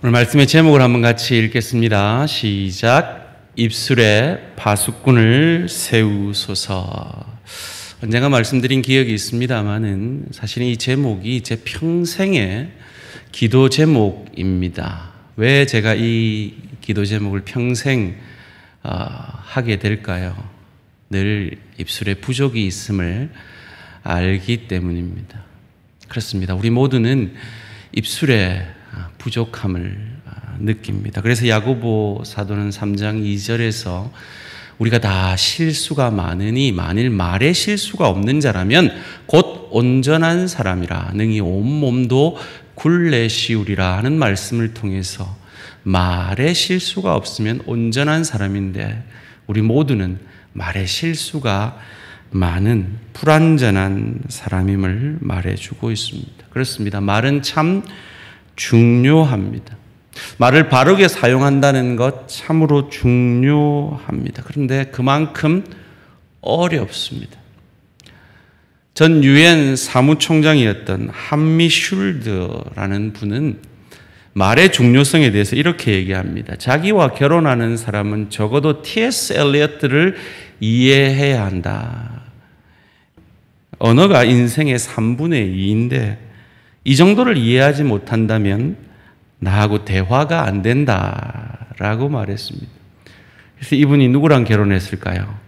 오늘 말씀의 제목을 한번 같이 읽겠습니다. 시작. 입술에 파수꾼을 세우소서. 언젠가 말씀드린 기억이 있습니다만은 사실 이 제목이 제 평생의 기도 제목입니다. 왜 제가 이 기도 제목을 평생 하게 될까요? 늘 입술에 부족이 있음을 알기 때문입니다. 그렇습니다. 우리 모두는 입술에 부족함을 느낍니다. 그래서 야고보 사도는 3장 2절에서 우리가 다 실수가 많으니 만일 말에 실수가 없는 자라면 곧 온전한 사람이라 능히 온몸도 굴레 씌우리라 하는 말씀을 통해서 말에 실수가 없으면 온전한 사람인데 우리 모두는 말에 실수가 많은 불완전한 사람임을 말해주고 있습니다. 그렇습니다. 말은 참 중요합니다. 말을 바르게 사용한다는 것 참으로 중요합니다. 그런데 그만큼 어렵습니다. 전 유엔 사무총장이었던 한미 슐드라는 분은 말의 중요성에 대해서 이렇게 얘기합니다. 자기와 결혼하는 사람은 적어도 T.S. 엘리어트를 이해해야 한다. 언어가 인생의 3분의 2인데 이 정도를 이해하지 못한다면 나하고 대화가 안 된다라고 말했습니다. 그래서 이분이 누구랑 결혼했을까요?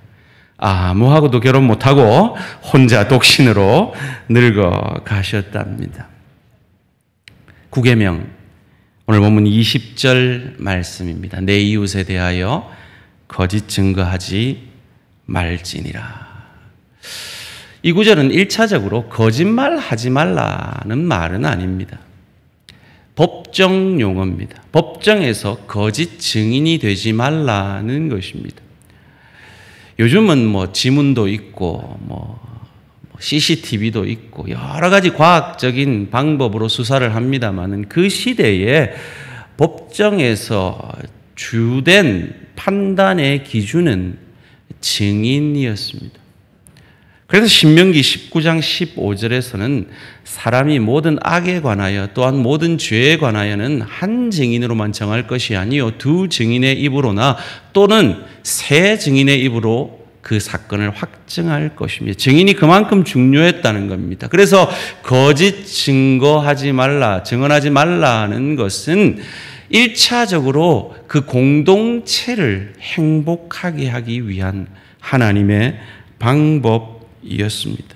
아무하고도 결혼 못하고 혼자 독신으로 늙어 가셨답니다. 구계명, 오늘 본문 20절 말씀입니다. 내 이웃에 대하여 거짓 증거하지 말지니라. 이 구절은 1차적으로 거짓말하지 말라는 말은 아닙니다. 법정 용어입니다. 법정에서 거짓 증인이 되지 말라는 것입니다. 요즘은 지문도 있고 CCTV도 있고 여러 가지 과학적인 방법으로 수사를 합니다만은 그 시대에 법정에서 주된 판단의 기준은 증인이었습니다. 그래서 신명기 19장 15절에서는 사람이 모든 악에 관하여 또한 모든 죄에 관하여는 한 증인으로만 정할 것이 아니요 두 증인의 입으로나 또는 세 증인의 입으로 그 사건을 확증할 것입니다. 증인이 그만큼 중요했다는 겁니다. 그래서 거짓 증거하지 말라, 증언하지 말라는 것은 1차적으로 그 공동체를 행복하게 하기 위한 하나님의 방법이었습니다.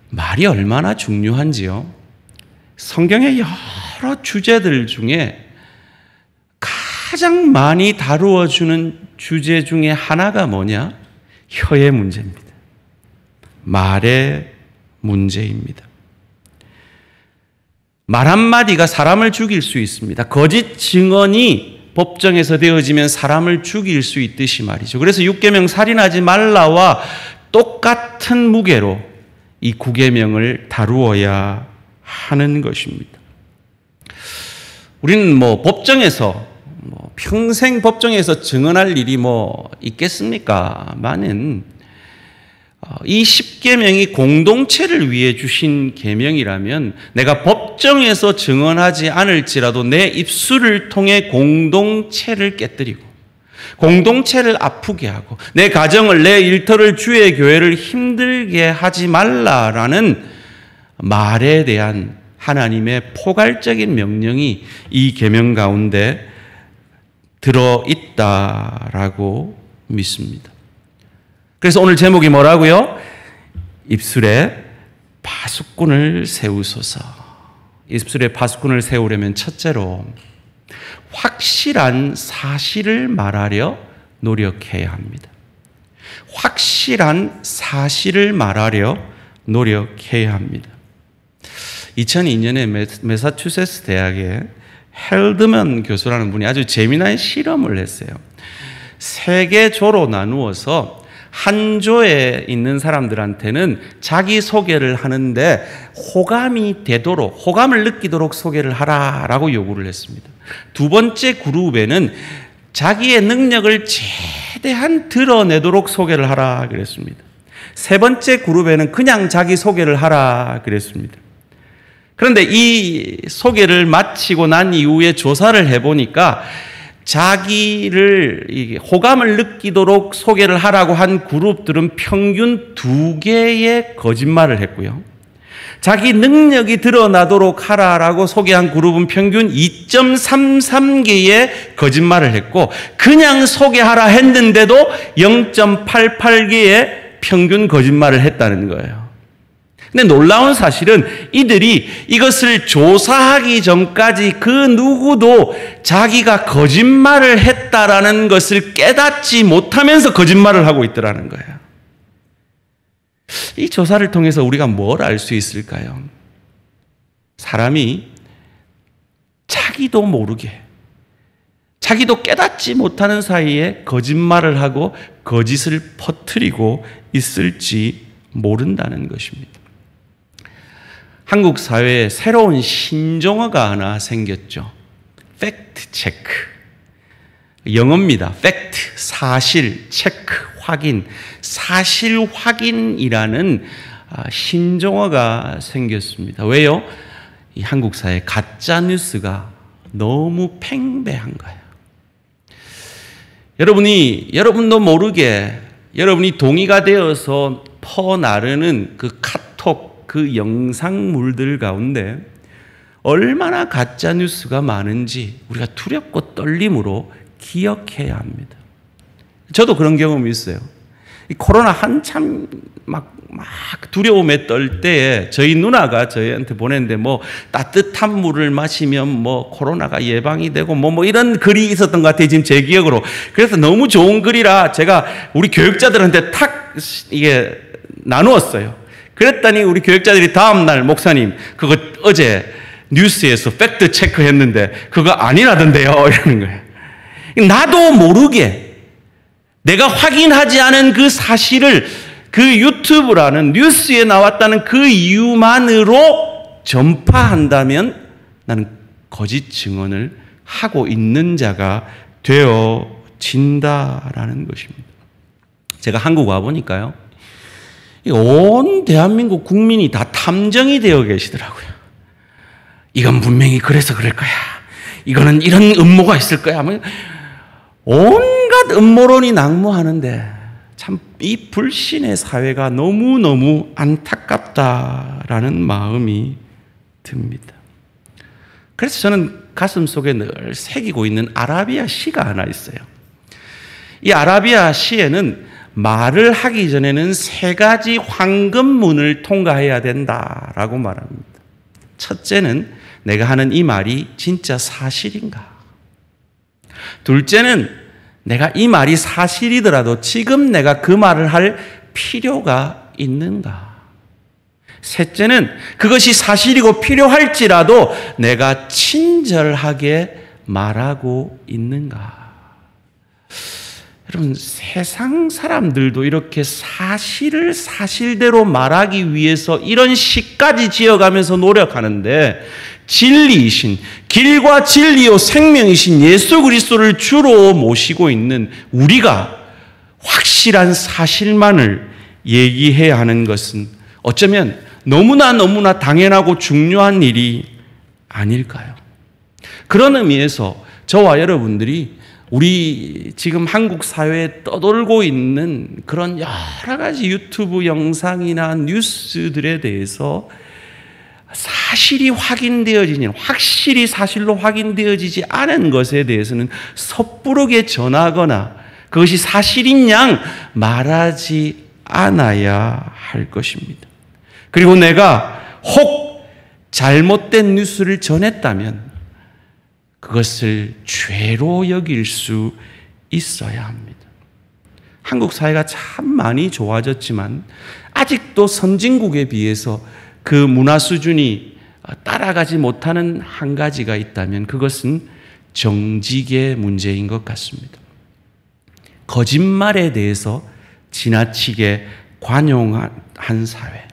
말이 얼마나 중요한지요. 성경의 여러 주제들 중에 가장 많이 다루어주는 주제 중에 하나가 뭐냐? 혀의 문제입니다. 말의 문제입니다. 말 한마디가 사람을 죽일 수 있습니다. 거짓 증언이 법정에서 되어지면 사람을 죽일 수 있듯이 말이죠. 그래서 6계명 살인하지 말라와 똑같은 무게로 이 9계명을 다루어야 하는 것입니다. 우리는 법정에서 평생 법정에서 증언할 일이 있겠습니까? 많은 이 10계명이 공동체를 위해 주신 계명이라면 내가 법정에서 증언하지 않을지라도 내 입술을 통해 공동체를 깨뜨리고 공동체를 아프게 하고 내 가정을, 내 일터를, 주의 교회를 힘들게 하지 말라라는 말에 대한 하나님의 포괄적인 명령이 이 계명 가운데 들어있다라고 믿습니다. 그래서 오늘 제목이 뭐라고요? 입술에 파수꾼을 세우소서. 입술에 파수꾼을 세우려면 첫째로 확실한 사실을 말하려 노력해야 합니다. 확실한 사실을 말하려 노력해야 합니다. 2002년에 매사추세츠 대학에 헬드먼 교수라는 분이 아주 재미난 실험을 했어요. 3개 조로 나누어서 한 조에 있는 사람들한테는 자기 소개를 하는데 호감이 되도록, 호감을 느끼도록 소개를 하라라고 요구를 했습니다. 두 번째 그룹에는 자기의 능력을 최대한 드러내도록 소개를 하라 그랬습니다. 세 번째 그룹에는 그냥 자기 소개를 하라 그랬습니다. 그런데 이 소개를 마치고 난 이후에 조사를 해보니까 자기를 호감을 느끼도록 소개를 하라고 한 그룹들은 평균 2개의 거짓말을 했고요. 자기 능력이 드러나도록 하라라고 소개한 그룹은 평균 2.33개의 거짓말을 했고, 그냥 소개하라 했는데도 0.88개의 평균 거짓말을 했다는 거예요. 근데 놀라운 사실은 이들이 이것을 조사하기 전까지 그 누구도 자기가 거짓말을 했다라는 것을 깨닫지 못하면서 거짓말을 하고 있더라는 거예요. 이 조사를 통해서 우리가 뭘 알 수 있을까요? 사람이 자기도 모르게, 자기도 깨닫지 못하는 사이에 거짓말을 하고 거짓을 퍼뜨리고 있을지 모른다는 것입니다. 한국 사회에 새로운 신종어가 하나 생겼죠. 팩트 체크. 영어입니다. 팩트, 사실, 체크, 확인. 사실 확인이라는 신종어가 생겼습니다. 왜요? 이 한국 사회 가짜 뉴스가 너무 팽배한 거예요. 여러분도 모르게 여러분이 동의가 되어서 퍼나르는 그 카톡, 그 영상물들 가운데 얼마나 가짜 뉴스가 많은지 우리가 두렵고 떨림으로 기억해야 합니다. 저도 그런 경험이 있어요. 이 코로나 한참 막 두려움에 떨 때에 저희 누나가 저희한테 보냈는데 뭐 따뜻한 물을 마시면 뭐 코로나가 예방이 되고 뭐 이런 글이 있었던 것 같아요. 지금 제 기억으로. 그래서 너무 좋은 글이라 제가 우리 교육자들한테 탁 이게 나누었어요. 그랬더니 우리 교육자들이 다음날 목사님 그거 어제 뉴스에서 팩트 체크했는데 그거 아니라던데요 이러는 거예요. 나도 모르게 내가 확인하지 않은 그 사실을 그 유튜브라는 뉴스에 나왔다는 그 이유만으로 전파한다면 나는 거짓 증언을 하고 있는 자가 되어진다라는 것입니다. 제가 한국 와보니까요. 온 대한민국 국민이 다 탐정이 되어 계시더라고요. 이건 분명히 그래서 그럴 거야. 이거는 이런 음모가 있을 거야. 온갖 음모론이 난무하는데 참 이 불신의 사회가 너무너무 안타깝다라는 마음이 듭니다. 그래서 저는 가슴속에 늘 새기고 있는 아라비아 시가 하나 있어요. 이 아라비아 시에는 말을 하기 전에는 3가지 황금문을 통과해야 된다라고 말합니다. 첫째는 내가 하는 이 말이 진짜 사실인가? 둘째는 내가 이 말이 사실이더라도 지금 내가 그 말을 할 필요가 있는가? 셋째는 그것이 사실이고 필요할지라도 내가 친절하게 말하고 있는가? 여러분, 세상 사람들도 이렇게 사실을 사실대로 말하기 위해서 이런 시까지 지어가면서 노력하는데 진리이신, 길과 진리요 생명이신 예수 그리스도를 주로 모시고 있는 우리가 확실한 사실만을 얘기해야 하는 것은 어쩌면 너무나 당연하고 중요한 일이 아닐까요? 그런 의미에서 저와 여러분들이 우리 지금 한국 사회에 떠돌고 있는 그런 여러 가지 유튜브 영상이나 뉴스들에 대해서 사실이 확인되어지는, 확실히 사실로 확인되어지지 않은 것에 대해서는 섣부르게 전하거나 그것이 사실인 양 말하지 않아야 할 것입니다. 그리고 내가 혹 잘못된 뉴스를 전했다면 그것을 죄로 여길 수 있어야 합니다. 한국 사회가 참 많이 좋아졌지만 아직도 선진국에 비해서 그 문화 수준이 따라가지 못하는 한 가지가 있다면 그것은 정직의 문제인 것 같습니다. 거짓말에 대해서 지나치게 관용한 사회.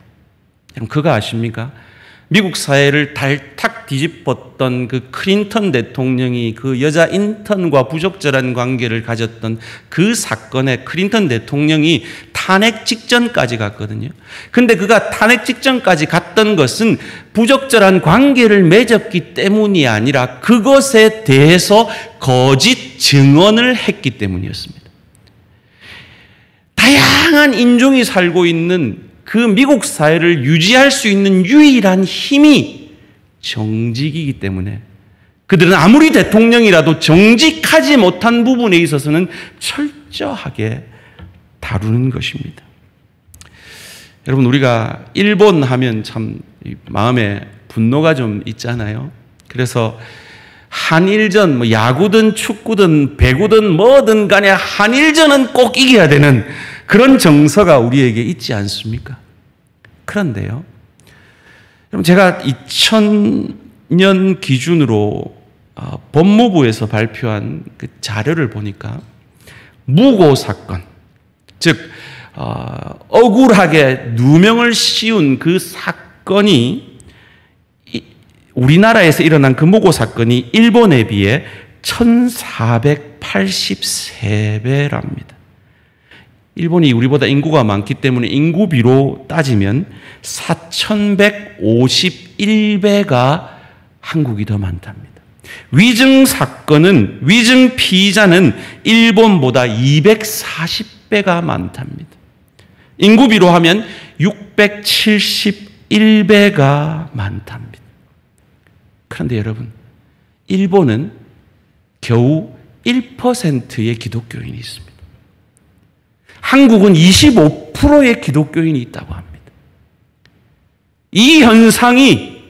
여러분 그거 아십니까? 미국 사회를 달탁 뒤집었던 그 클린턴 대통령이 그 여자 인턴과 부적절한 관계를 가졌던 그 사건에 클린턴 대통령이 탄핵 직전까지 갔거든요. 근데 그가 탄핵 직전까지 갔던 것은 부적절한 관계를 맺었기 때문이 아니라 그것에 대해서 거짓 증언을 했기 때문이었습니다. 다양한 인종이 살고 있는 그 미국 사회를 유지할 수 있는 유일한 힘이 정직이기 때문에 그들은 아무리 대통령이라도 정직하지 못한 부분에 있어서는 철저하게 다루는 것입니다. 여러분, 우리가 일본 하면 참 마음에 분노가 좀 있잖아요. 그래서 한일전, 뭐 야구든 축구든 배구든 뭐든 간에 한일전은 꼭 이겨야 되는 그런 정서가 우리에게 있지 않습니까? 그런데요, 여러분, 제가 2000년 기준으로 법무부에서 발표한 그 자료를 보니까 무고 사건, 즉 억울하게 누명을 씌운 그 사건이 우리나라에서 일어난 그 무고 사건이 일본에 비해 1483배랍니다. 일본이 우리보다 인구가 많기 때문에 인구비로 따지면 4151배가 한국이 더 많답니다. 위증 사건은, 위증 피의자는 일본보다 240배가 많답니다. 인구비로 하면 671배가 많답니다. 그런데 여러분, 일본은 겨우 1%의 기독교인이 있습니다. 한국은 25%의 기독교인이 있다고 합니다. 이 현상이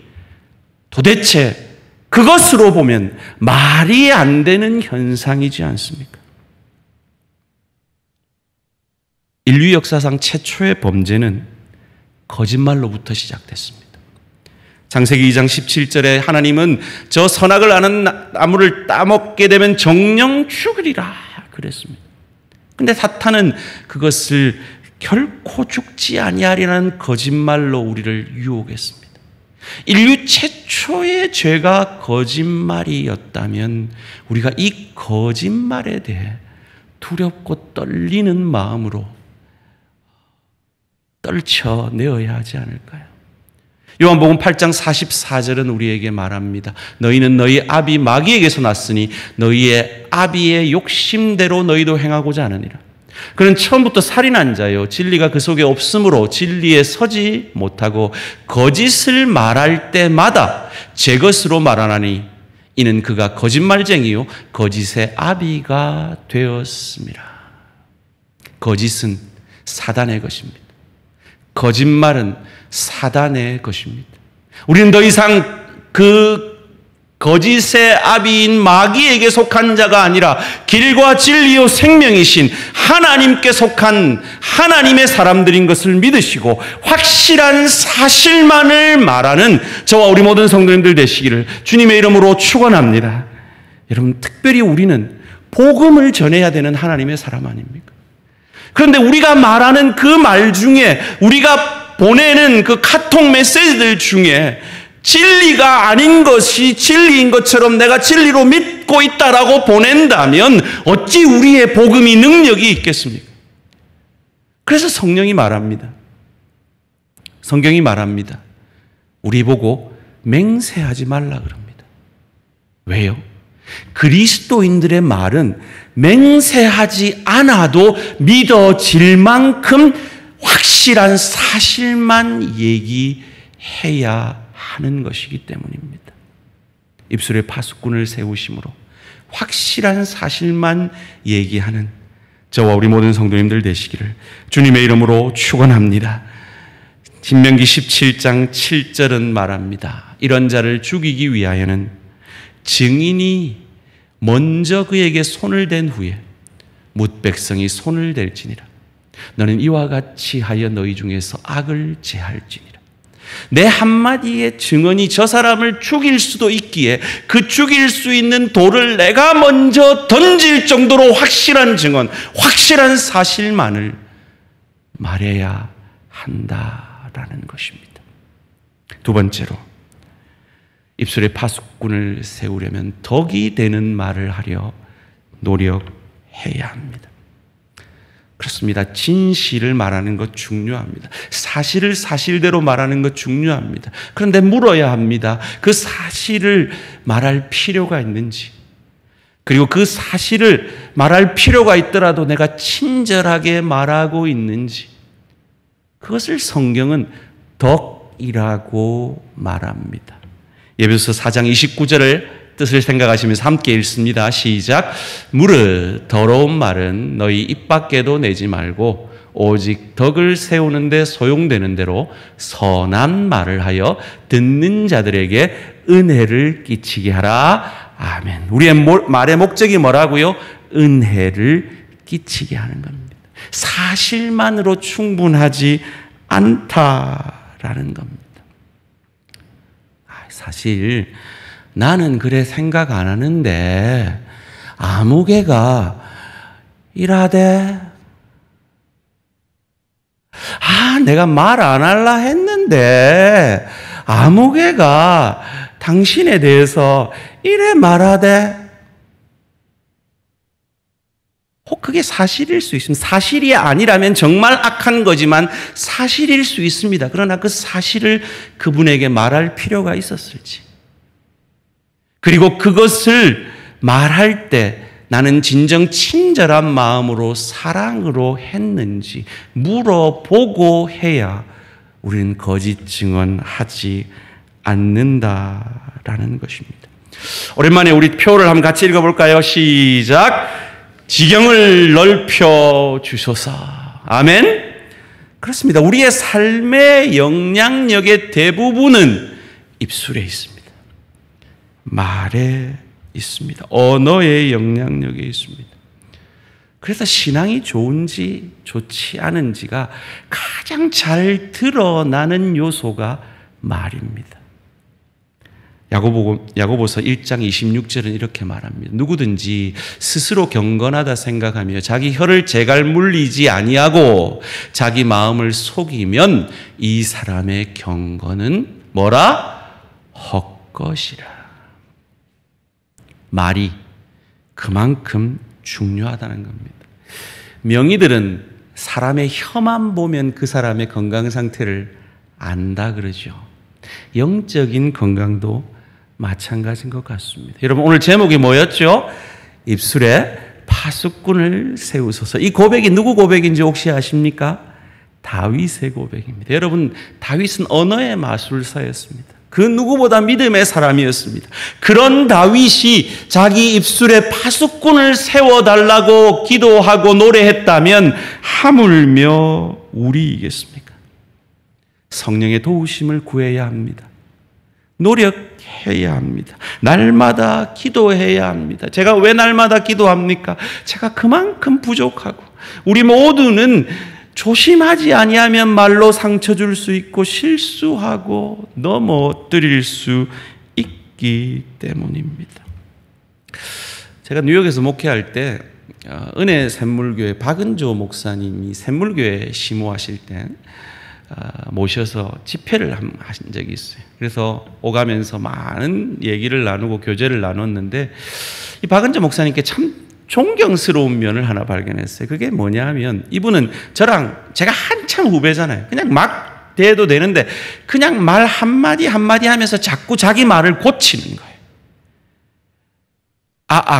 도대체 그것으로 보면 말이 안 되는 현상이지 않습니까? 인류 역사상 최초의 범죄는 거짓말로부터 시작됐습니다. 창세기 2장 17절에 하나님은 저 선악을 아는 나무를 따먹게 되면 정령 죽으리라 그랬습니다. 근데 사탄은 그것을 결코 죽지 아니하리라는 거짓말로 우리를 유혹했습니다. 인류 최초의 죄가 거짓말이었다면 우리가 이 거짓말에 대해 두렵고 떨리는 마음으로 떨쳐내어야 하지 않을까요? 요한복음 8장 44절은 우리에게 말합니다. 너희는 너희 아비 마귀에게서 났으니 너희의 아비의 욕심대로 너희도 행하고자 하느니라. 그는 처음부터 살인한 자요, 진리가 그 속에 없으므로 진리에 서지 못하고 거짓을 말할 때마다 제 것으로 말하나니 이는 그가 거짓말쟁이요 거짓의 아비가 되었습니다. 거짓은 사단의 것입니다. 거짓말은 사단의 것입니다. 우리는 더 이상 그 거짓의 아비인 마귀에게 속한 자가 아니라 길과 진리요 생명이신 하나님께 속한 하나님의 사람들인 것을 믿으시고 확실한 사실만을 말하는 저와 우리 모든 성도님들 되시기를 주님의 이름으로 축원합니다. 여러분, 특별히 우리는 복음을 전해야 되는 하나님의 사람 아닙니까? 그런데 우리가 말하는 그 말 중에, 우리가 보내는 그 카톡 메시지들 중에 진리가 아닌 것이 진리인 것처럼 내가 진리로 믿고 있다라고 보낸다면 어찌 우리의 복음이 능력이 있겠습니까? 그래서 성령이 말합니다. 성경이 말합니다. 우리 보고 맹세하지 말라 그럽니다. 왜요? 그리스도인들의 말은 맹세하지 않아도 믿어질 만큼 확실한 사실만 얘기해야 하는 것이기 때문입니다. 입술에 파수꾼을 세우심으로 확실한 사실만 얘기하는 저와 우리 모든 성도님들 되시기를 주님의 이름으로 축원합니다. 신명기 17장 7절은 말합니다. 이런 자를 죽이기 위하여는 증인이 먼저 그에게 손을 댄 후에 뭇 백성이 손을 댈지니라. 너는 이와 같이 하여 너희 중에서 악을 제할지니라. 내 한마디의 증언이 저 사람을 죽일 수도 있기에 그 죽일 수 있는 돌을 내가 먼저 던질 정도로 확실한 증언, 확실한 사실만을 말해야 한다라는 것입니다. 두 번째로, 입술에 파수꾼을 세우려면 덕이 되는 말을 하려 노력해야 합니다. 그렇습니다. 진실을 말하는 것 중요합니다. 사실을 사실대로 말하는 것 중요합니다. 그런데 물어야 합니다. 그 사실을 말할 필요가 있는지, 그리고 그 사실을 말할 필요가 있더라도 내가 친절하게 말하고 있는지, 그것을 성경은 덕이라고 말합니다. 에베소서 4장 29절을 뜻을 생각하시면서 함께 읽습니다. 시작. 무릇 더러운 말은 너희 입 밖에도 내지 말고 오직 덕을 세우는 데 소용되는 대로 선한 말을 하여 듣는 자들에게 은혜를 끼치게 하라. 아멘. 우리의 말의 목적이 뭐라고요? 은혜를 끼치게 하는 겁니다. 사실만으로 충분하지 않다라는 겁니다. 사실 나는 그래 생각 안 하는데 아무개가 이라대. 내가 말 안 할라 했는데 아무개가 당신에 대해서 이래 말하대. 혹 그게 사실일 수 있습니다. 사실이 아니라면 정말 악한 거지만 사실일 수 있습니다. 그러나 그 사실을 그분에게 말할 필요가 있었을지, 그리고 그것을 말할 때 나는 진정 친절한 마음으로 사랑으로 했는지 물어보고 해야 우리는 거짓 증언하지 않는다라는 것입니다. 오랜만에 우리 표를 한번 같이 읽어볼까요? 시작. 지경을 넓혀 주소서. 아멘. 그렇습니다. 우리의 삶의 영향력의 대부분은 입술에 있습니다. 말에 있습니다. 언어의 영향력에 있습니다. 그래서 신앙이 좋은지 좋지 않은지가 가장 잘 드러나는 요소가 말입니다. 야고보서 1장 26절은 이렇게 말합니다. 누구든지 스스로 경건하다 생각하며 자기 혀를 제갈 물리지 아니하고 자기 마음을 속이면 이 사람의 경건은 뭐라? 헛것이라. 말이 그만큼 중요하다는 겁니다. 명의들은 사람의 혀만 보면 그 사람의 건강 상태를 안다 그러죠. 영적인 건강도 마찬가지인 것 같습니다. 여러분, 오늘 제목이 뭐였죠? 입술에 파수꾼을 세우소서. 이 고백이 누구 고백인지 혹시 아십니까? 다윗의 고백입니다. 여러분, 다윗은 언어의 마술사였습니다. 그 누구보다 믿음의 사람이었습니다. 그런 다윗이 자기 입술에 파수꾼을 세워달라고 기도하고 노래했다면 하물며 우리이겠습니까? 성령의 도우심을 구해야 합니다. 노력해야 합니다. 날마다 기도해야 합니다. 제가 왜 날마다 기도합니까? 제가 그만큼 부족하고 우리 모두는 조심하지 아니하면 말로 상처 줄 수 있고 실수하고 넘어뜨릴 수 있기 때문입니다. 제가 뉴욕에서 목회할 때 은혜 샘물교회 박은조 목사님이 샘물교회 심호하실 때 모셔서 집회를 하신 적이 있어요. 그래서 오가면서 많은 얘기를 나누고 교제를 나눴는데 이 박은조 목사님께 참 존경스러운 면을 하나 발견했어요. 그게 뭐냐 하면 이분은 저랑 제가 한참 후배잖아요. 그냥 막 대해도 되는데 그냥 말 한마디 한마디 하면서 자꾸 자기 말을 고치는 거예요.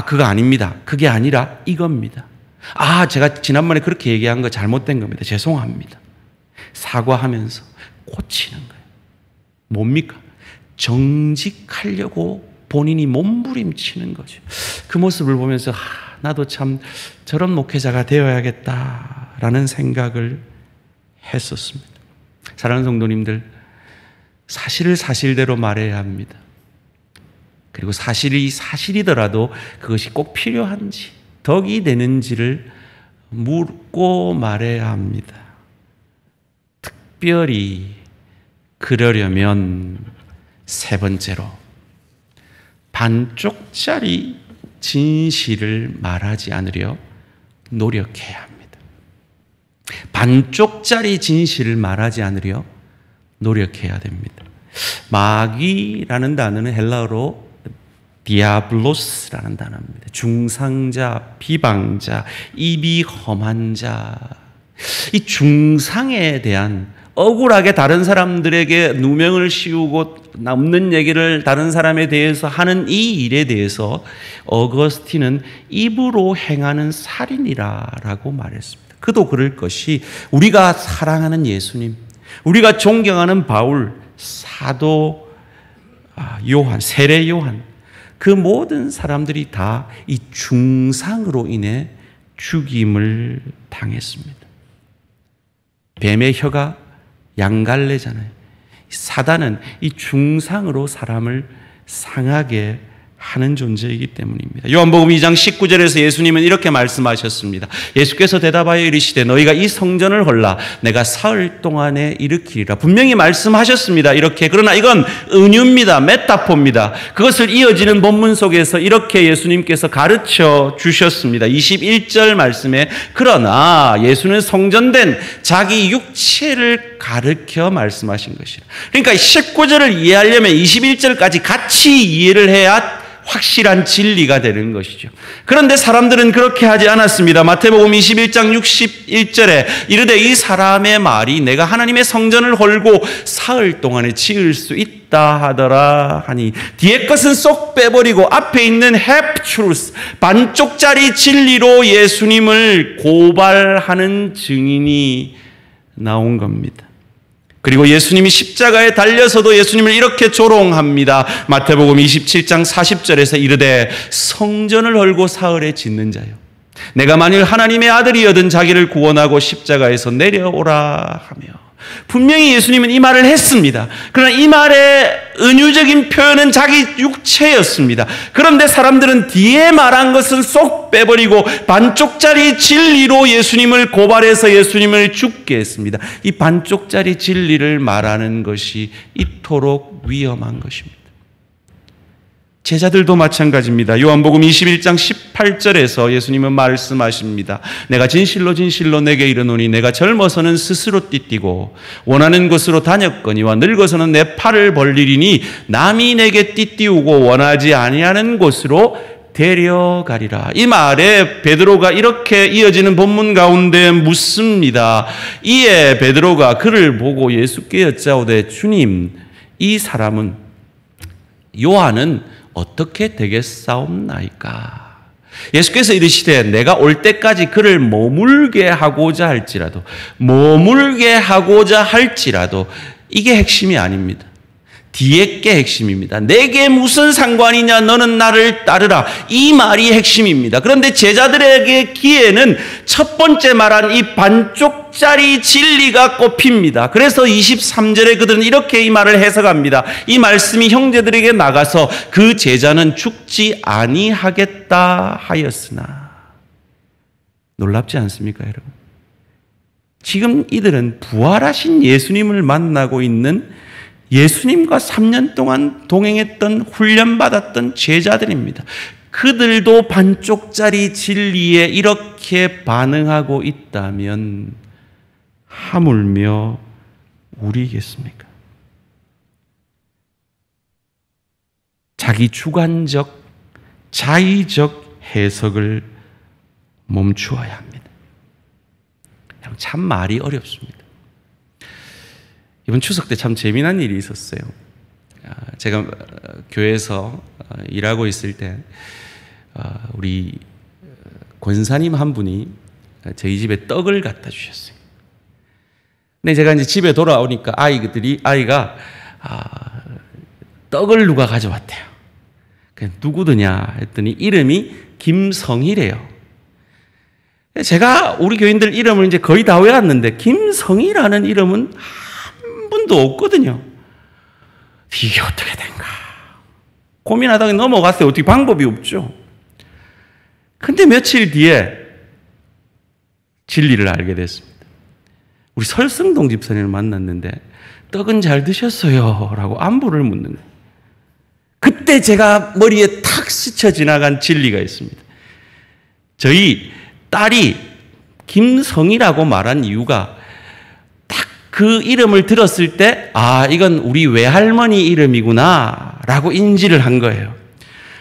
그거 아닙니다. 그게 아니라 이겁니다. 제가 지난번에 그렇게 얘기한 거 잘못된 겁니다. 죄송합니다. 사과하면서 고치는 거예요. 뭡니까? 정직하려고 본인이 몸부림치는 거죠. 그 모습을 보면서 나도 참 저런 목회자가 되어야겠다라는 생각을 했었습니다. 사랑하는 성도님들, 사실을 사실대로 말해야 합니다. 그리고 사실이 사실이더라도 그것이 꼭 필요한지, 덕이 되는지를 묻고 말해야 합니다. 특별히 그러려면 세 번째로 반쪽짜리 진실을 말하지 않으려 노력해야 합니다. 반쪽짜리 진실을 말하지 않으려 노력해야 됩니다. 마귀라는 단어는 헬라어로 디아블로스라는 단어입니다. 중상자, 비방자, 입이 험한 자. 이 중상에 대한 억울하게 다른 사람들에게 누명을 씌우고 남는 얘기를 다른 사람에 대해서 하는 이 일에 대해서 어거스틴은 입으로 행하는 살인이라고 말했습니다. 그도 그럴 것이 우리가 사랑하는 예수님, 우리가 존경하는 바울, 사도 요한, 세례 요한, 그 모든 사람들이 다 이 중상으로 인해 죽임을 당했습니다. 뱀의 혀가 양갈래잖아요. 사단은 이 중상으로 사람을 상하게 하는 존재이기 때문입니다. 요한복음 2장 19절에서 예수님은 이렇게 말씀하셨습니다. 예수께서 대답하여 이르시되 너희가 이 성전을 헐라 내가 사흘 동안에 일으키리라. 분명히 말씀하셨습니다. 이렇게. 그러나 이건 은유입니다. 메타포입니다. 그것을 이어지는 본문 속에서 이렇게 예수님께서 가르쳐 주셨습니다. 21절 말씀에 그러나 예수는 성전된 자기 육체를 가르쳐 말씀하신 것이라. 그러니까 19절을 이해하려면 21절까지 같이 이해를 해야 확실한 진리가 되는 것이죠. 그런데 사람들은 그렇게 하지 않았습니다. 마태복음 21장 61절에 이르되 이 사람의 말이 내가 하나님의 성전을 헐고 사흘 동안에 지을 수 있다 하더라 하니 뒤에 것은 쏙 빼버리고 앞에 있는 half truth, 반쪽짜리 진리로 예수님을 고발하는 증인이 나온 겁니다. 그리고 예수님이 십자가에 달려서도 예수님을 이렇게 조롱합니다. 마태복음 27장 40절에서 이르되 성전을 헐고 사흘에 짓는 자요 내가 만일 하나님의 아들이여든 자기를 구원하고 십자가에서 내려오라 하며 분명히 예수님은 이 말을 했습니다. 그러나 이 말의 은유적인 표현은 자기 육체였습니다. 그런데 사람들은 뒤에 말한 것은 쏙 빼버리고 반쪽짜리 진리로 예수님을 고발해서 예수님을 죽게 했습니다. 이 반쪽짜리 진리를 말하는 것이 이토록 위험한 것입니다. 제자들도 마찬가지입니다. 요한복음 21장 18절에서 예수님은 말씀하십니다. 내가 진실로 진실로 내게 이르노니 내가 젊어서는 스스로 띠띠고 원하는 곳으로 다녔거니와 늙어서는 내 팔을 벌리리니 남이 내게 띠띠우고 원하지 아니하는 곳으로 데려가리라. 이 말에 베드로가 이렇게 이어지는 본문 가운데 묻습니다. 이에 베드로가 그를 보고 예수께 여짜오되 주님 이 사람은 요한은 어떻게 되겠사옵나이까? 예수께서 이르시되 내가 올 때까지 그를 머물게 하고자 할지라도 이게 핵심이 아닙니다. 뒤에 게 핵심입니다. 내게 무슨 상관이냐 너는 나를 따르라. 이 말이 핵심입니다. 그런데 제자들에게 귀에는 첫 번째 말한 이 반쪽짜리 진리가 꼽힙니다. 그래서 23절에 그들은 이렇게 이 말을 해석합니다. 이 말씀이 형제들에게 나가서 그 제자는 죽지 아니하겠다 하였으나. 놀랍지 않습니까, 여러분? 지금 이들은 부활하신 예수님을 만나고 있는 예수님과 3년 동안 동행했던 훈련받았던 제자들입니다. 그들도 반쪽짜리 진리에 이렇게 반응하고 있다면 하물며 우리겠습니까? 자기 주관적, 자의적 해석을 멈추어야 합니다. 참 말이 어렵습니다. 이번 추석 때 참 재미난 일이 있었어요. 제가 교회에서 일하고 있을 때 우리 권사님 한 분이 저희 집에 떡을 갖다 주셨어요. 근데 제가 이제 집에 돌아오니까 아이가 떡을 누가 가져왔대요. 누구더냐 했더니 이름이 김성희래요. 제가 우리 교인들 이름을 이제 거의 다 외웠는데 김성희라는 이름은 한 분도 없거든요. 이게 어떻게 된가 고민하다가 넘어갔어요. 어떻게 방법이 없죠. 근데 며칠 뒤에 진리를 알게 됐습니다. 우리 설승동 집사님을 만났는데 떡은 잘 드셨어요? 라고 안부를 묻는 거예요. 그때 제가 머리에 탁 스쳐 지나간 진리가 있습니다. 저희 딸이 김성이라고 말한 이유가 딱 그 이름을 들었을 때, 아, 이건 우리 외할머니 이름이구나 라고 인지를 한 거예요.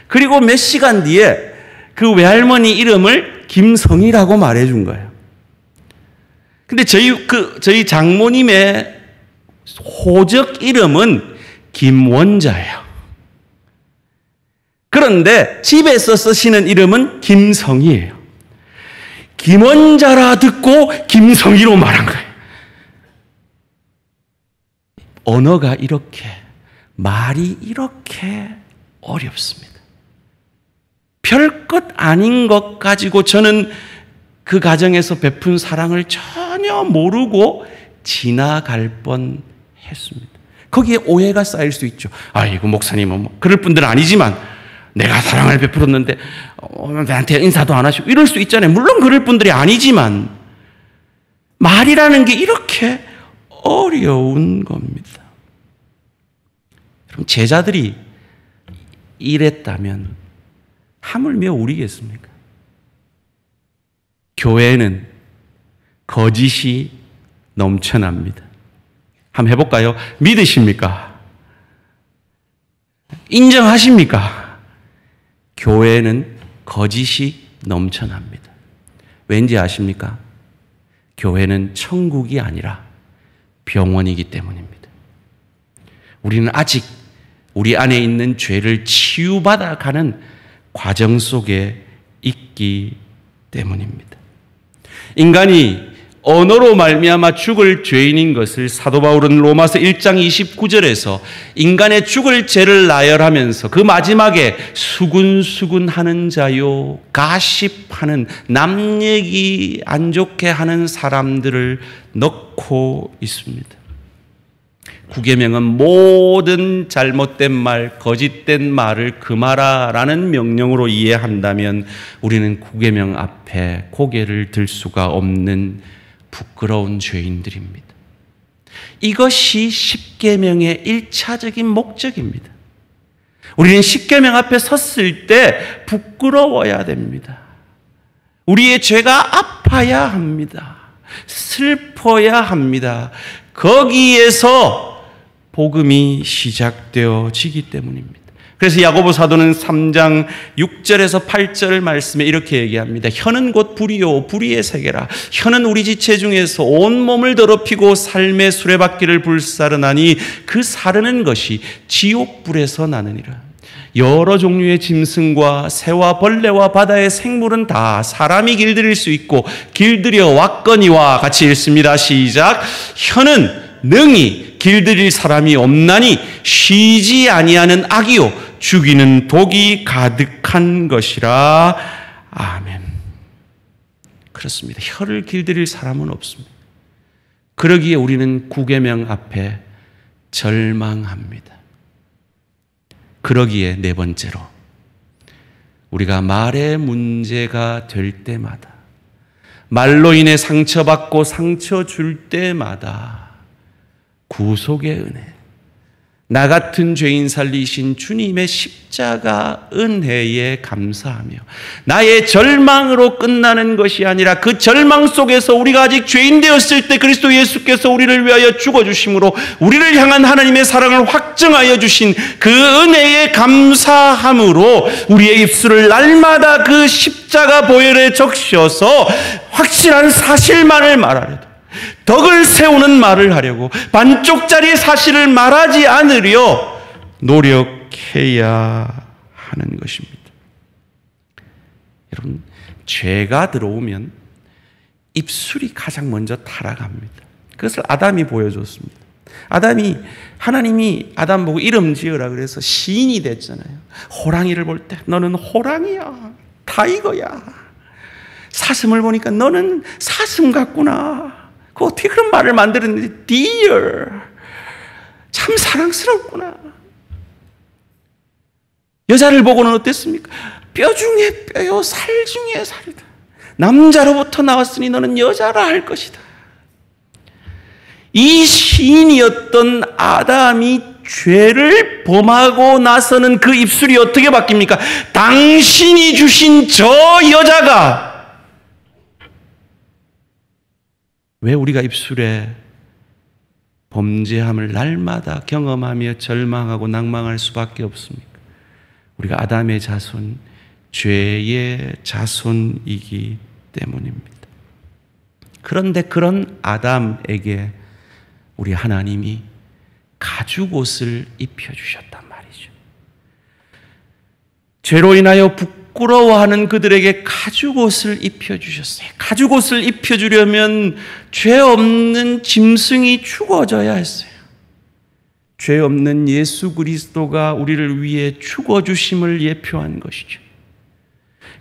그리고 몇 시간 뒤에 그 외할머니 이름을 김성희라고 말해준 거예요. 근데 저희 장모님의 호적 이름은 김원자예요. 그런데 집에서 쓰시는 이름은 김성희예요. 김원자라 듣고 김성희로 말한 거예요. 언어가 이렇게, 말이 이렇게 어렵습니다. 별것 아닌 것 가지고 저는 그 가정에서 베푼 사랑을 전혀 모르고 지나갈 뻔 했습니다. 거기에 오해가 쌓일 수 있죠. 아이고, 목사님은 뭐 그럴 분들은 아니지만 내가 사랑을 베풀었는데 나한테 인사도 안 하시고 이럴 수 있잖아요. 물론 그럴 분들이 아니지만 말이라는 게 이렇게 어려운 겁니다. 그럼 제자들이 이랬다면 하물며 우리겠습니까? 교회는 거짓이 넘쳐납니다. 한번 해볼까요? 믿으십니까? 인정하십니까? 교회는 거짓이 넘쳐납니다. 왠지 아십니까? 교회는 천국이 아니라 병원이기 때문입니다. 우리는 아직 우리 안에 있는 죄를 치유받아가는 과정 속에 있기 때문입니다. 인간이 언어로 말미암아 죽을 죄인인 것을 사도 바울은 로마서 1장 29절에서 인간의 죽을 죄를 나열하면서 그 마지막에 수군수군하는 자요, 가십하는, 남 얘기 안 좋게 하는 사람들을 넣고 있습니다. 구계명은 모든 잘못된 말, 거짓된 말을 금하라라는 명령으로 이해한다면 우리는 구계명 앞에 고개를 들 수가 없는 부끄러운 죄인들입니다. 이것이 십계명의 1차적인 목적입니다. 우리는 십계명 앞에 섰을 때 부끄러워야 됩니다. 우리의 죄가 아파야 합니다. 슬퍼야 합니다. 거기에서 복음이 시작되어지기 때문입니다. 그래서 야고보 사도는 3장 6절에서 8절 말씀에 이렇게 얘기합니다. 혀는 곧 불이요 불의의 세계라. 혀는 우리 지체 중에서 온몸을 더럽히고 삶의 수레바퀴를 불사르나니 그 사르는 것이 지옥불에서 나느니라. 여러 종류의 짐승과 새와 벌레와 바다의 생물은 다 사람이 길들일 수 있고 길들여 왔거니와 같이 읽습니다. 시작. 혀는 능히 길들일 사람이 없나니 쉬지 아니하는 악이요 죽이는 독이 가득한 것이라. 아멘. 그렇습니다. 혀를 길들일 사람은 없습니다. 그러기에 우리는 구계명 앞에 절망합니다. 그러기에 네 번째로 우리가 말의 문제가 될 때마다, 말로 인해 상처받고 상처 줄 때마다 구속의 은혜, 나 같은 죄인 살리신 주님의 십자가 은혜에 감사하며 나의 절망으로 끝나는 것이 아니라 그 절망 속에서 우리가 아직 죄인 되었을 때 그리스도 예수께서 우리를 위하여 죽어주심으로 우리를 향한 하나님의 사랑을 확증하여 주신 그 은혜에 감사함으로 우리의 입술을 날마다 그 십자가 보혈에 적셔서 확실한 사실만을 말하려도, 덕을 세우는 말을 하려고 반쪽짜리 사실을 말하지 않으려 노력해야 하는 것입니다. 여러분, 죄가 들어오면 입술이 가장 먼저 타락합니다. 그것을 아담이 보여줬습니다. 하나님이 아담 보고 이름 지으라 그래서 시인이 됐잖아요. 호랑이를 볼 때 너는 호랑이야, 타이거야. 사슴을 보니까 너는 사슴 같구나. 그 어떻게 그런 말을 만들었는지, dear, 참 사랑스럽구나. 여자를 보고는 어땠습니까? 뼈 중에 뼈요, 살 중에 살이다. 남자로부터 나왔으니 너는 여자라 할 것이다. 이 시인이었던 아담이 죄를 범하고 나서는 그 입술이 어떻게 바뀝니까? 당신이 주신 저 여자가, 왜 우리가 입술에 범죄함을 날마다 경험하며 절망하고 낭망할 수밖에 없습니까? 우리가 아담의 자손, 죄의 자손이기 때문입니다. 그런데 그런 아담에게 우리 하나님이 가죽옷을 입혀주셨단 말이죠. 죄로 인하여 부끄러워하는 그들에게 가죽옷을 입혀주셨어요. 가죽옷을 입혀주려면 죄 없는 짐승이 죽어져야 했어요. 죄 없는 예수 그리스도가 우리를 위해 죽어주심을 예표한 것이죠.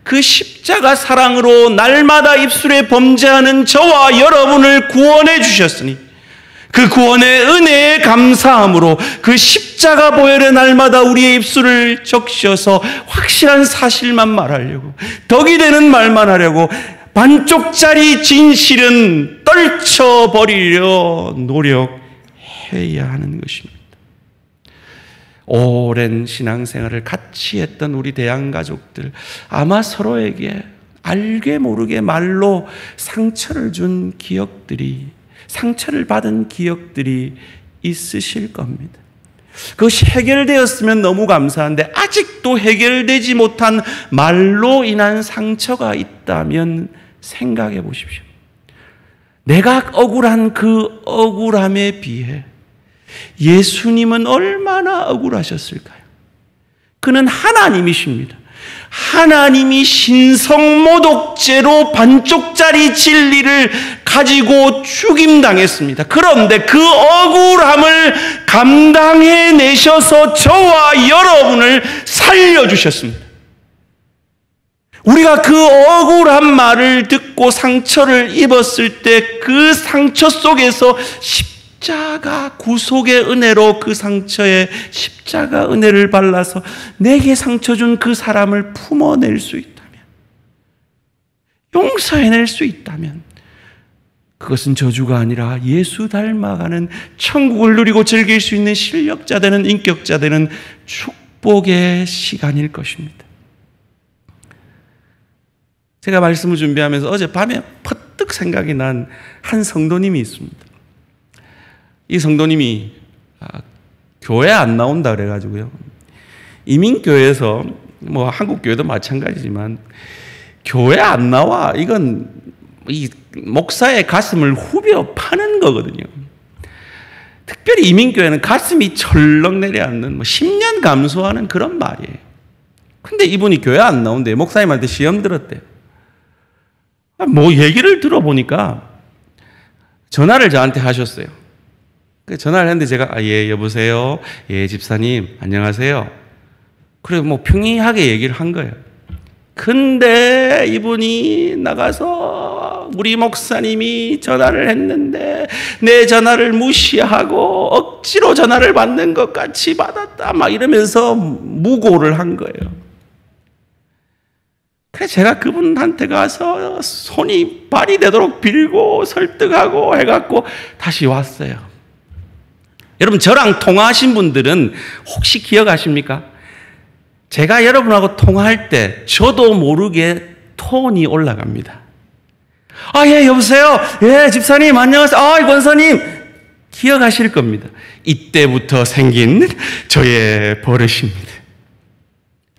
그 십자가 사랑으로 날마다 입술에 범죄하는 저와 여러분을 구원해 주셨으니 그 구원의 은혜에 감사함으로 그 십자가 보혈의 날마다 우리의 입술을 적셔서 확실한 사실만 말하려고, 덕이 되는 말만 하려고 반쪽짜리 진실은 떨쳐버리려 노력해야 하는 것입니다. 오랜 신앙생활을 같이 했던 우리 대양가족들, 아마 서로에게 알게 모르게 말로 상처를 준 기억들이, 상처를 받은 기억들이 있으실 겁니다. 그것이 해결되었으면 너무 감사한데 아직도 해결되지 못한 말로 인한 상처가 있다면 생각해 보십시오. 내가 억울한 그 억울함에 비해 예수님은 얼마나 억울하셨을까요? 그는 하나님이십니다. 하나님이 신성모독죄로 반쪽짜리 진리를 가지고 죽임당했습니다. 그런데 그 억울함을 감당해내셔서 저와 여러분을 살려주셨습니다. 우리가 그 억울한 말을 듣고 상처를 입었을 때 그 상처 속에서 십자가 구속의 은혜로 그 상처에 십자가 은혜를 발라서 내게 상처 준 그 사람을 품어낼 수 있다면, 용서해낼 수 있다면 그것은 저주가 아니라 예수 닮아가는 천국을 누리고 즐길 수 있는 실력자 되는, 인격자 되는 축복의 시간일 것입니다. 제가 말씀을 준비하면서 어젯밤에 퍼뜩 생각이 난 한 성도님이 있습니다. 이 성도님이 교회 안 나온다 그래가지고요, 이민교회에서 뭐 한국 교회도 마찬가지지만 교회 안 나와, 이건 이 목사의 가슴을 후벼 파는 거거든요. 특별히 이민교회는 가슴이 철렁 내려앉는, 10년 감수하는 그런 말이에요. 근데 이분이 교회 안 나온대요. 목사님한테 시험 들었대요. 뭐 얘기를 들어보니까 전화를 저한테 하셨어요. 전화를 했는데 제가 예 여보세요, 예 집사님 안녕하세요. 그래 뭐 평이하게 얘기를 한 거예요. 근데 이분이 나가서 우리 목사님이 전화를 했는데 내 전화를 무시하고 억지로 전화를 받는 것 같이 받았다 막 이러면서 무고를 한 거예요. 그래서 제가 그분한테 가서 손이 발이 되도록 빌고 설득하고 해갖고 다시 왔어요. 여러분, 저랑 통화하신 분들은 혹시 기억하십니까? 제가 여러분하고 통화할 때 저도 모르게 톤이 올라갑니다. 예, 여보세요. 예, 집사님, 안녕하세요. 권사님. 기억하실 겁니다. 이때부터 생긴 저의 버릇입니다.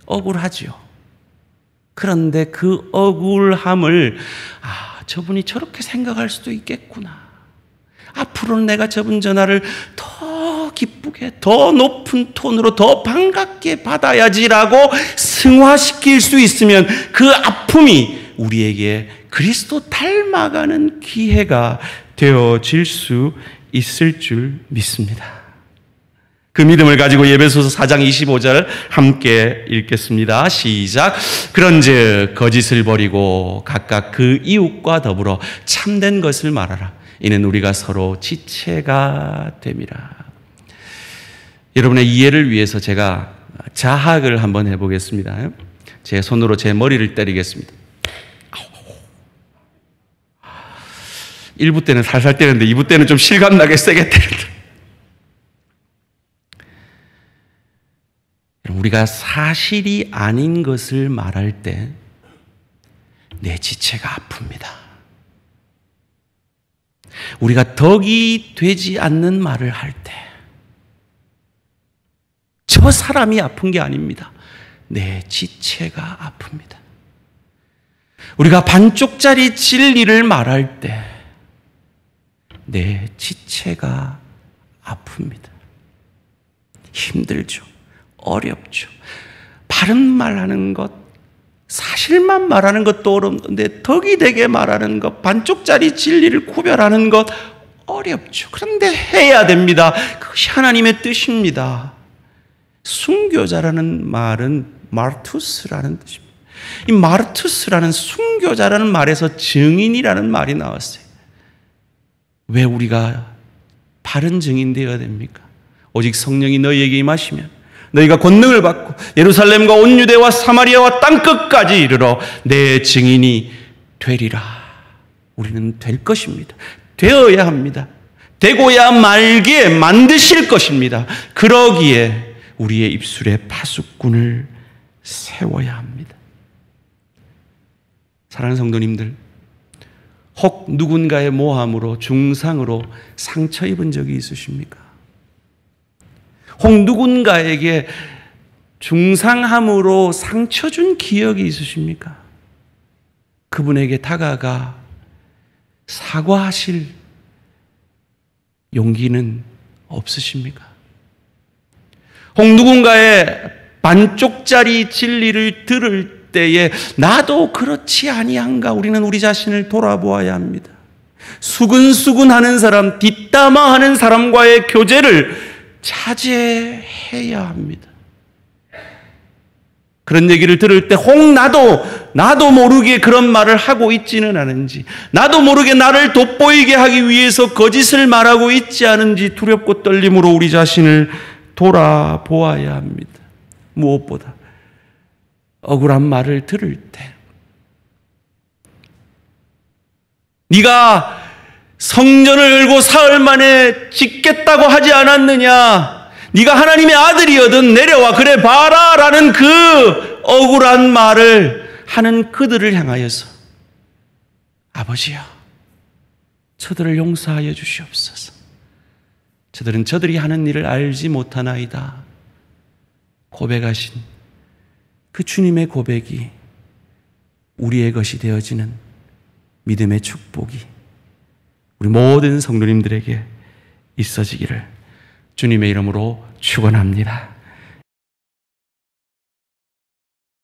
억울하죠. 그런데 그 억울함을, 저분이 저렇게 생각할 수도 있겠구나. 앞으로는 내가 저분 전화를 더 기쁘게, 더 높은 톤으로, 더 반갑게 받아야지라고 승화시킬 수 있으면 그 아픔이 우리에게 그리스도 닮아가는 기회가 되어질 수 있을 줄 믿습니다. 그 믿음을 가지고 에베소서 4장 25절 함께 읽겠습니다. 시작. 그런즉 거짓을 버리고 각각 그 이웃과 더불어 참된 것을 말하라. 이는 우리가 서로 지체가 됨이라. 여러분의 이해를 위해서 제가 자학을 한번 해보겠습니다. 제 손으로 제 머리를 때리겠습니다. 1부 때는 살살 때리는데 2부 때는 좀 실감나게 세게 때린다. 우리가 사실이 아닌 것을 말할 때 내 지체가 아픕니다. 우리가 덕이 되지 않는 말을 할 때, 저 사람이 아픈 게 아닙니다. 내 지체가 아픕니다. 우리가 반쪽짜리 진리를 말할 때 내 지체가 아픕니다. 힘들죠. 어렵죠. 바른 말하는 것, 사실만 말하는 것도 어려운데 덕이 되게 말하는 것, 반쪽짜리 진리를 구별하는 것 어렵죠. 그런데 해야 됩니다. 그것이 하나님의 뜻입니다. 순교자라는 말은 마르투스라는 뜻입니다. 이 마르투스라는 순교자라는 말에서 증인이라는 말이 나왔어요. 왜 우리가 바른 증인 되어야 됩니까? 오직 성령이 너희에게 임하시면 너희가 권능을 받고 예루살렘과 온 유대와 사마리아와 땅끝까지 이르러 내 증인이 되리라. 우리는 될 것입니다. 되어야 합니다. 되고야 말게 만드실 것입니다. 그러기에 우리의 입술에 파수꾼을 세워야 합니다. 사랑하는 성도님들, 혹 누군가의 모함으로 중상으로 상처 입은 적이 있으십니까? 혹 누군가에게 중상함으로 상처 준 기억이 있으십니까? 그분에게 다가가 사과하실 용기는 없으십니까? 혹 누군가의 반쪽짜리 진리를 들을 때에 나도 그렇지 아니한가 우리는 우리 자신을 돌아보아야 합니다. 수근수근하는 사람, 뒷담화하는 사람과의 교제를 자제해야 합니다. 그런 얘기를 들을 때 혹 나도 모르게 그런 말을 하고 있지는 않은지, 나도 모르게 나를 돋보이게 하기 위해서 거짓을 말하고 있지 않은지 두렵고 떨림으로 우리 자신을 돌아보아야 합니다. 무엇보다 억울한 말을 들을 때 네가 성전을 열고 사흘 만에 짓겠다고 하지 않았느냐, 네가 하나님의 아들이거든 내려와 그래 봐라 라는 그 억울한 말을 하는 그들을 향하여서 아버지여 저들을 용서하여 주시옵소서. 저들은 저들이 하는 일을 알지 못하나이다 고백하신 그 주님의 고백이 우리의 것이 되어지는 믿음의 축복이 우리 모든 성도님들에게 있어지기를 주님의 이름으로 축원합니다.